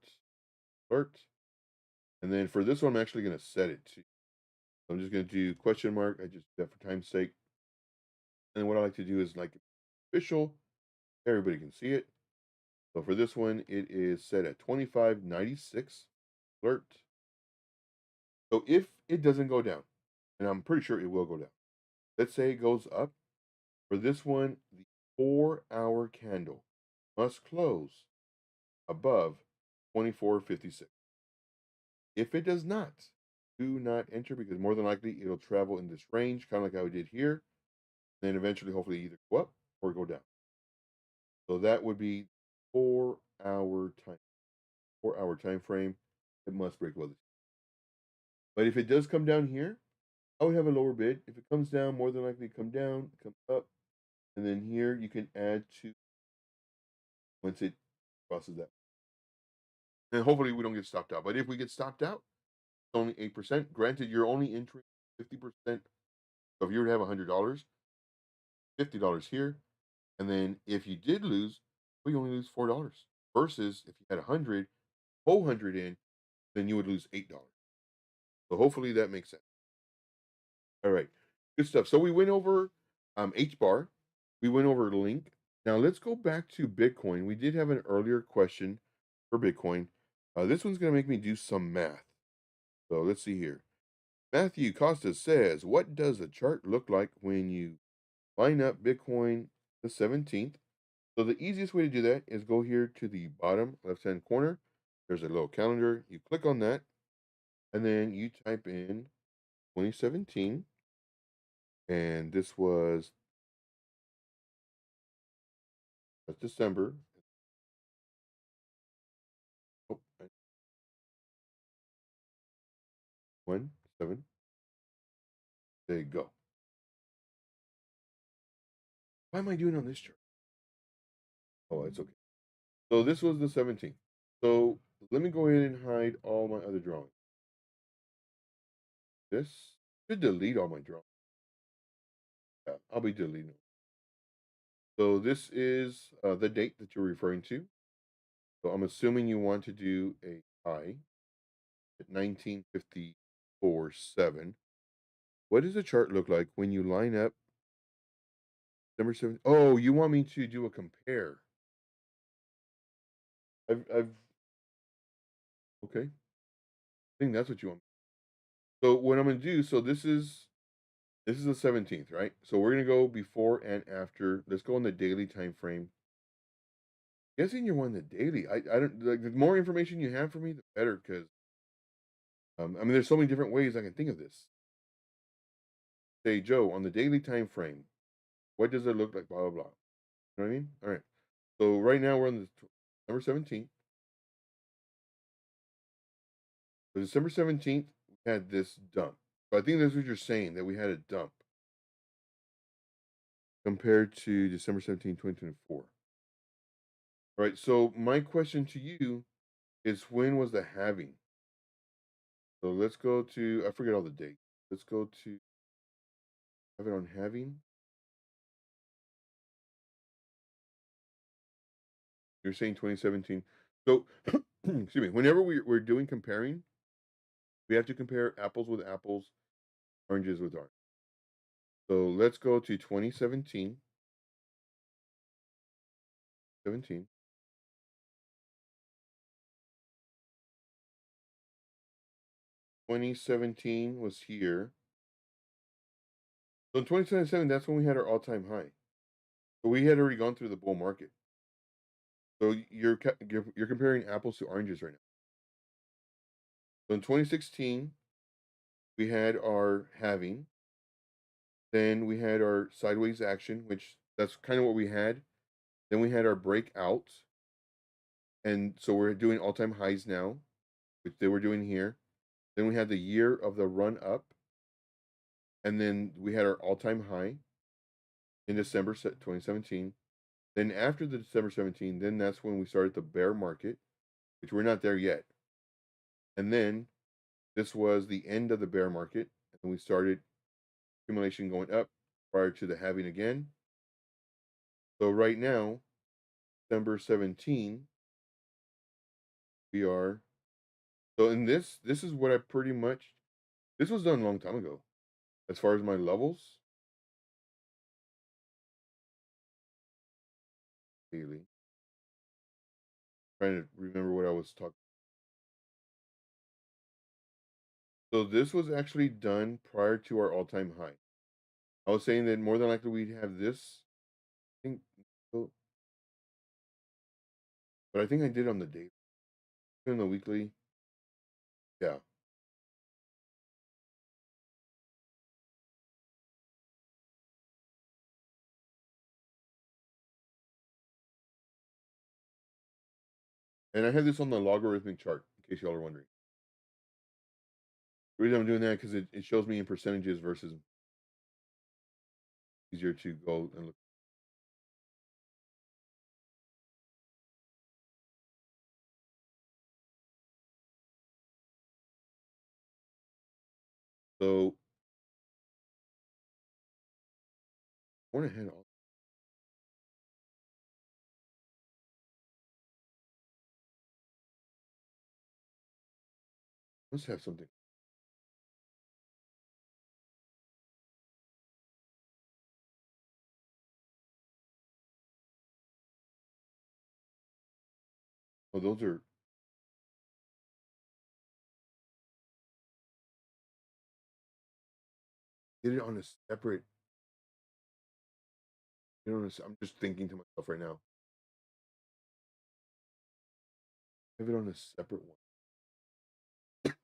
S1: And then for this one, I'm actually going to set it to. I'm just going to do question mark. I just do that for time's sake. And what I like to do is like official. Everybody can see it. So for this one, it is set at 2596 alert. So if it doesn't go down, and I'm pretty sure it will go down. Let's say it goes up. For this one, the 4-hour candle must close above 24.56. If it does not, do not enter because more than likely it'll travel in this range, kind of like how we did here. Then eventually, hopefully, either go up or go down. So that would be 4-hour time, 4-hour time frame. It must break above this. But if it does come down here, I would have a lower bid. If it comes down, more than likely come down, come up, and then here you can add to once it crosses that. And hopefully we don't get stopped out. But if we get stopped out, it's only 8%. Granted, you're only entering 50%. So if you were to have $100, $50 here, and then if you did lose, well, you only lose $4. Versus if you had 100, whole 100 in, then you would lose $8. So hopefully that makes sense. All right, good stuff. So we went over HBAR, we went over Link. Now let's go back to Bitcoin. We did have an earlier question for Bitcoin. This one's going to make me do some math. So let's see here. Matthew Costa says, what does a chart look like when you line up Bitcoin the 17th? So the easiest way to do that is go here to the bottom left-hand corner. There's a little calendar. You click on that, and then you type in 2017, and this was that's December. Oh, 1, 7. There you go. Why am I doing on this chart? Oh, it's okay. So this was the 17th. So let me go ahead and hide all my other drawings. This should delete all my drawings. Yeah, I'll be deleting them. So this is the date that you're referring to. So I'm assuming you want to do a high at 1954.7. What does the chart look like when you line up December 7th? Oh, you want me to do a compare? I've okay. I think that's what you want. So what I'm gonna do? So this is the 17th, right? So we're gonna go before and after. Let's go on the daily time frame. Guessing you're on the daily. I don't like the more information you have for me, the better. Because I mean, there's so many different ways I can think of this. Say, Joe, on the daily time frame, what does it look like? Blah blah blah. You know what I mean? All right. So right now we're on the December 17th. So December 17th, we had this dump. So I think that's what you're saying, that we had a dump compared to December 17th, 2024. All right. So my question to you is when was the halving? So let's go to, I forget all the dates. Let's go to have it on halving. You're saying 2017. So, excuse me, whenever we're doing comparing, we have to compare apples with apples, oranges with orange. So let's go to 2017. 17. 2017 was here. So in 2077, that's when we had our all-time high. So we had already gone through the bull market. So you're comparing apples to oranges right now. So in 2016, we had our halving. Then we had our sideways action, which that's kind of what we had. Then we had our breakout. And so we're doing all-time highs now, which they were doing here. Then we had the year of the run up. And then we had our all-time high in December 2017. Then after the December 17, then that's when we started the bear market, which we're not there yet. And then this was the end of the bear market, and we started accumulation going up prior to the halving again. So right now, December 17, we are so in this is what I pretty much this was done a long time ago. As far as my levels, daily. Trying to remember what I was talking. So this was actually done prior to our all-time high. I was saying that more than likely we'd have this. I think but I think I did on the daily. In the weekly, yeah. And I have this on the logarithmic chart, in case y'all are wondering. The reason I'm doing that because it shows me in percentages versus easier to go and look. So I went ahead. Let's have something. Oh, those are get it on a separate. You know, I'm just thinking to myself right now. Have it on a separate one.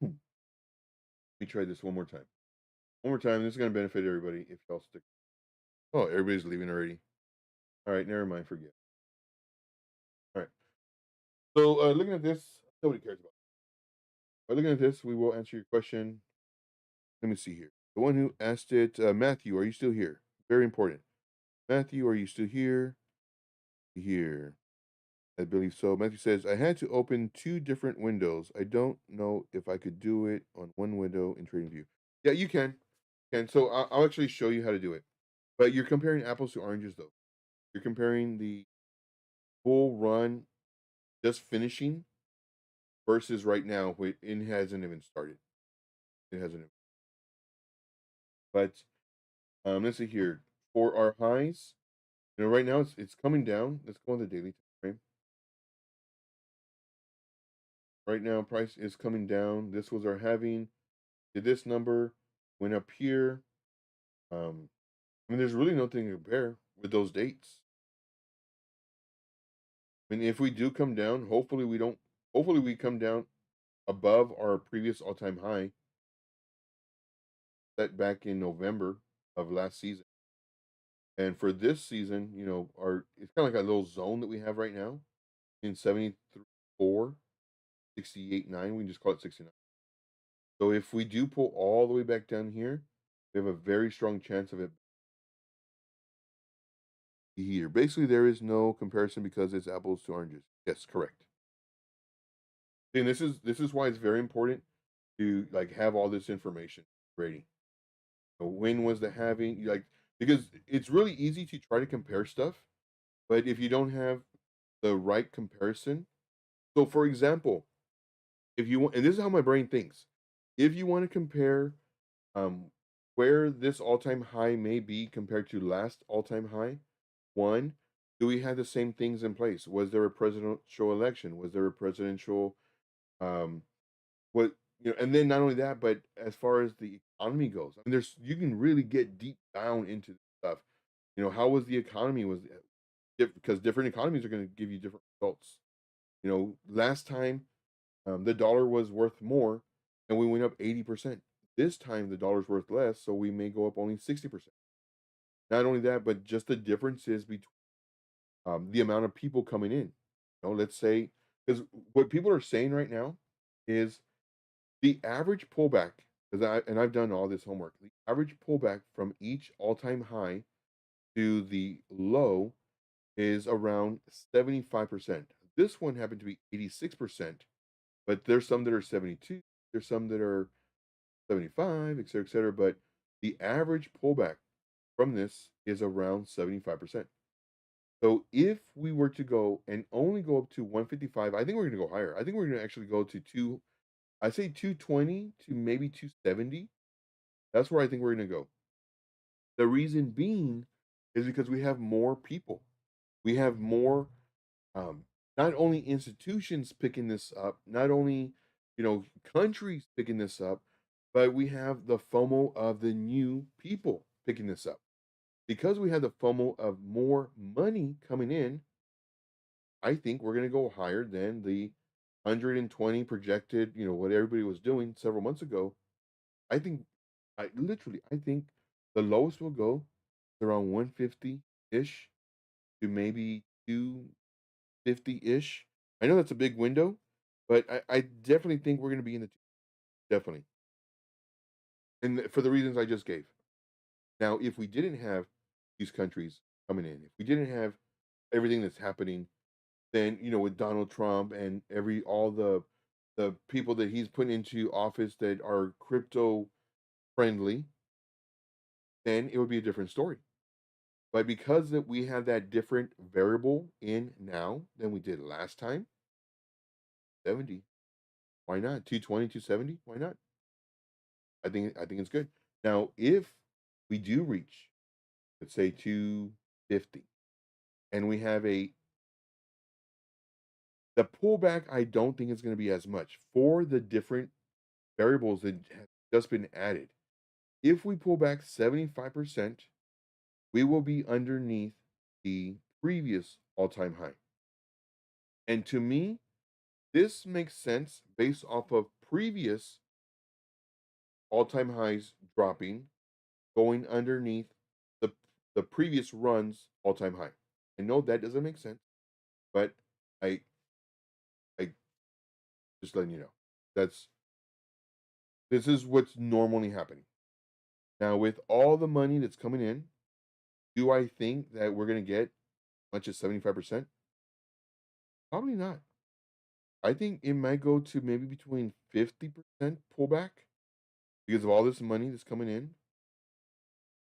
S1: Let me try this one more time. One more time. This is going to benefit everybody if y'all stick. Oh, everybody's leaving already. All right, never mind. Forget. All right. So looking at this, nobody cares about. By looking at this, we will answer your question. Let me see here. The one who asked it, Matthew, are you still here? Very important. Matthew, are you still here? Here. I believe so. Matthew says, I had to open two different windows. I don't know if I could do it on one window in TradingView. Yeah, you can. So I'll actually show you how to do it. But you're comparing apples to oranges, though. You're comparing the full run just finishing versus right now, it hasn't even started. It hasn't. But let's see here. For our highs, right now it's coming down. Let's go on the daily time frame. Right now, price is coming down. This was our having. Did this number went up here? I mean, there's really nothing to compare with those dates. I mean, if we do come down, hopefully we don't. Hopefully we come down above our previous all-time high set back in November of last season. And for this season, our it's kind of like a little zone that we have right now in 73.4, 68.9. We can just call it 69. So if we do pull all the way back down here, we have a very strong chance of it here. Basically, there is no comparison because it's apples to oranges. Yes, correct. And this is why it's very important to like have all this information ready. When was the halving? Because it's really easy to try to compare stuff, but if you don't have the right comparison, so for example, if you want, and this is how my brain thinks, if you want to compare um where this all-time high may be compared to last all-time high, one, do we have the same things in place? Was there a presidential election? Was there a presidential um what and then not only that, but as far as the economy goes, I mean, you can really get deep down into this stuff. How was the economy? Because different economies are going to give you different results. Last time the dollar was worth more, and we went up 80%. This time the dollar's worth less, so we may go up only 60%. Not only that, but just the differences between the amount of people coming in. Let's say because what people are saying right now is the average pullback, I've done all this homework. The average pullback from each all-time high to the low is around 75%. This one happened to be 86%, but there's some that are 72, there's some that are 75, et cetera, et cetera. But the average pullback from this is around 75%. So if we were to go and only go up to 155, I think we're going to go higher. I think we're going to actually go to I say 220 to maybe 270. That's where I think we're going to go. The reason being is because we have more people. We have more, um, not only institutions picking this up, not only, countries picking this up, but we have the FOMO of the new people picking this up. Because we have the FOMO of more money coming in, I think we're gonna go higher than the 120 projected, what everybody was doing several months ago. I think I think the lowest will go around 150-ish to maybe 250-ish. I know that's a big window, but I definitely think we're gonna be in the definitely. And for the reasons I just gave. Now, if we didn't have these countries coming in, if we didn't have everything that's happening, then with Donald Trump and every all the people that he's put into office that are crypto friendly, then it would be a different story. But because that we have that different variable in now than we did last time, 70. Why not? 220, 270? Why not? I think it's good. Now, if we do reach, let's say 250, and we have the pullback, I don't think it's going to be as much for the different variables that have just been added. If we pull back 75%, we will be underneath the previous all-time high. And to me, this makes sense based off of previous all-time highs dropping, going underneath the the previous run's all-time high. I know that doesn't make sense, but I I just letting you know. That's this is what's normally happening. Now, with all the money that's coming in, do I think that we're gonna get much as 75%? Probably not. I think it might go to maybe between 50% pullback because of all this money that's coming in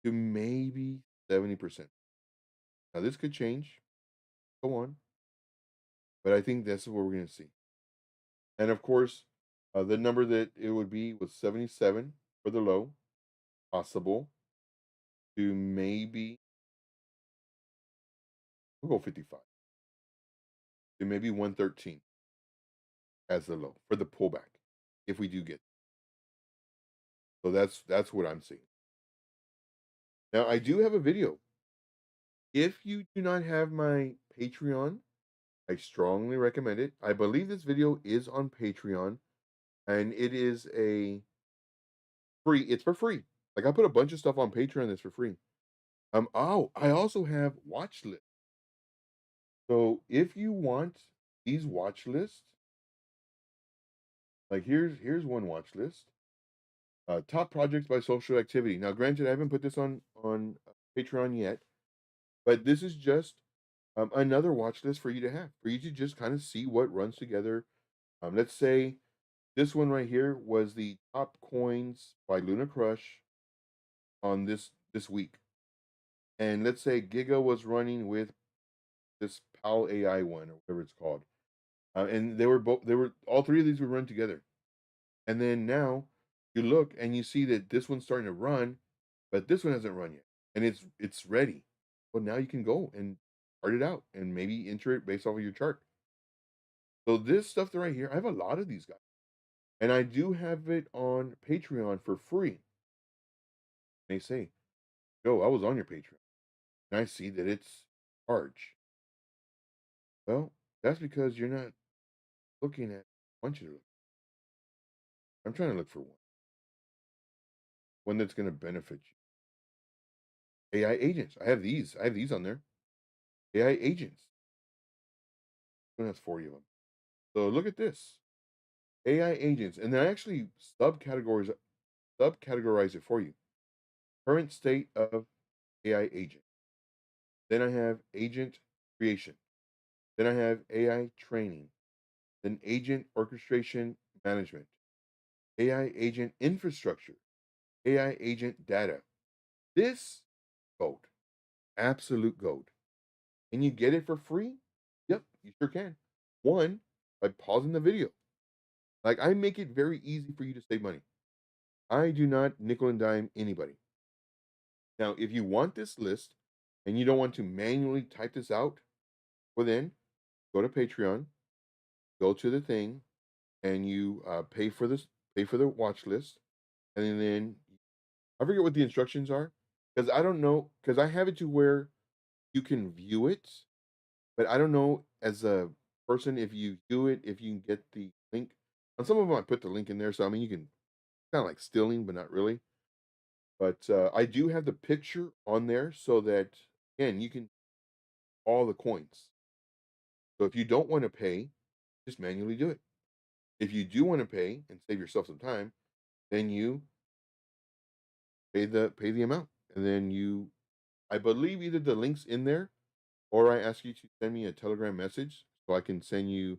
S1: to maybe 70%. Now, this could change. Go on. But I think that's what we're going to see. And of course, the number that it would be was 77 for the low, possible to maybe, we'll go 55, to maybe 113 as the low for the pullback if we do get. So that's what I'm seeing. Now, I do have a video. If you do not have my Patreon, I strongly recommend it. I believe this video is on Patreon and it is it's for free. Like I put a bunch of stuff on Patreon that's for free. I also have watch lists. So if you want these watch lists, like here's one watch list. Top projects by social activity. Now, granted, I haven't put this on Patreon yet, but this is just another watch list for you to have, for you to just kind of see what runs together. Let's say this one right here was the top coins by Luna Crush on this week, and let's say Giga was running with this Pal AI one or whatever it's called, and they were all three of these would run together, and then now you look and you see that this one's starting to run, but this one hasn't run yet, and it's ready. Well, now you can go and chart it out and maybe enter it based off of your chart. So this stuff right here, I have a lot of these guys. And I do have it on Patreon for free. They say, Joe, I was on your Patreon. And I see that it's charged. Well, that's because you're not looking at I want you to look. I'm trying to look for one that's going to benefit you. AI agents. I have these. I have these on there. AI agents. And that's 40 of them. So look at this. AI agents. And I actually subcategorize it for you. Current state of AI agent. Then I have agent creation. Then I have AI training. Then agent orchestration management, AI agent infrastructure, AI agent data. This gold, absolute gold. And you get it for free? Yep, you sure can. One, by pausing the video. Like I make it very easy for you to save money. I do not nickel and dime anybody. Now, if you want this list and you don't want to manually type this out, well then go to Patreon, go to the thing, and you pay for the watch list, and then I forget what the instructions are because I don't know because I have it to where you can view it, but I don't know as a person, if you do it, if you can get the link on some of them, I put the link in there. So I mean, you can kind of like stealing, but not really. But I do have the picture on there so that again you can all the coins. So if you don't want to pay, just manually do it. If you do want to pay and save yourself some time, then you pay the amount, and then you, I believe either the link's in there, or I ask you to send me a Telegram message so I can send you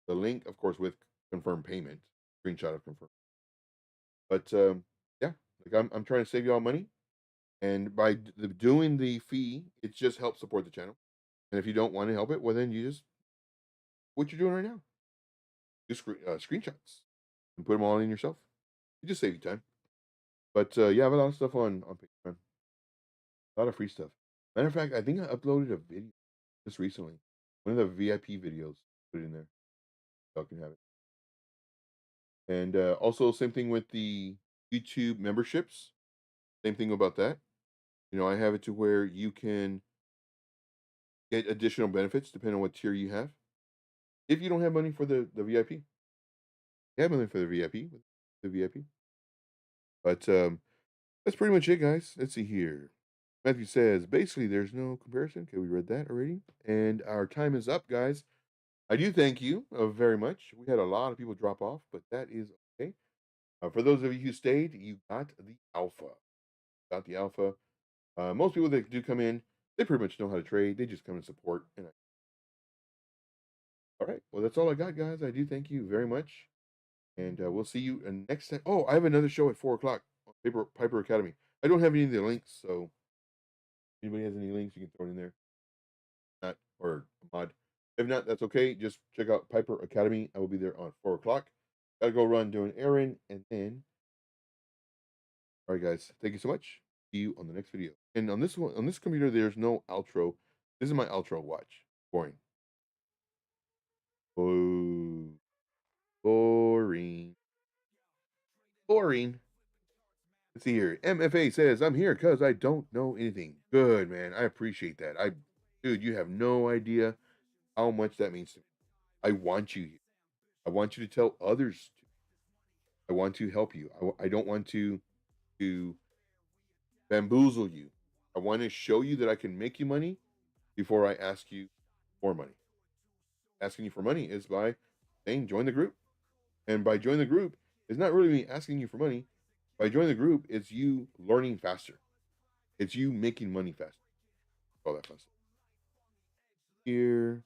S1: the link, of course, with confirmed payment, screenshot of confirmed. But yeah, like I'm trying to save you all money, and by doing the fee, it just helps support the channel. And if you don't want to help it, well, then you just what you're doing right now, just screenshots and put them all in yourself. You just save you time. But yeah, I have a lot of stuff on Patreon, a lot of free stuff. Matter of fact, I think I uploaded a video just recently, one of the VIP videos. Put it in there, so I can have it. And also, same thing with the YouTube memberships. Same thing about that. You know, I have it to where you can get additional benefits depending on what tier you have. If you don't have money for the VIP, you have money for the VIP, the VIP. But that's pretty much it, guys. Let's see here. Matthew says basically there's no comparison. Okay, we read that already, and our time is up, guys. I do thank you very much. We had a lot of people drop off, but that is okay. For those of you who stayed, you got the alpha. Got the alpha. Most people that do come in, they pretty much know how to trade. They just come and support. All right. Well, that's all I got, guys. I do thank you very much, and we'll see you next time. Oh, I have another show at 4 o'clock. Piper Academy. I don't have any of the links, so anybody has any links, you can throw it in there. Not or mod. If not, that's okay. Just check out Piper Academy. I will be there on 4 o'clock. Gotta go run, do an errand, and then. All right, guys. Thank you so much. See you on the next video. And on this one, on this computer, there's no outro. This is my outro. Watch. Boring. Oh, boring. Boring. Let's see here. MFA says, I'm here because I don't know anything. Good, man. I appreciate that. Dude, you have no idea how much that means to me. I want you here. I want you to tell others. I want to help you. I don't want to bamboozle you. I want to show you that I can make you money before I ask you for money. Asking you for money is by saying join the group. And by join the group, it's not really me asking you for money. By joining the group, it's you learning faster. It's you making money faster. All that fun stuff. Here.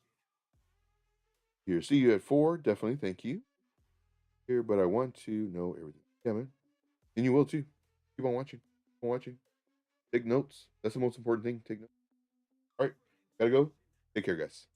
S1: Here. See you at 4. Definitely. Thank you. Here, but I want to know everything. Yeah, man. And you will too. Keep on watching. Keep on watching. Take notes. That's the most important thing. Take notes. All right. Gotta go. Take care, guys.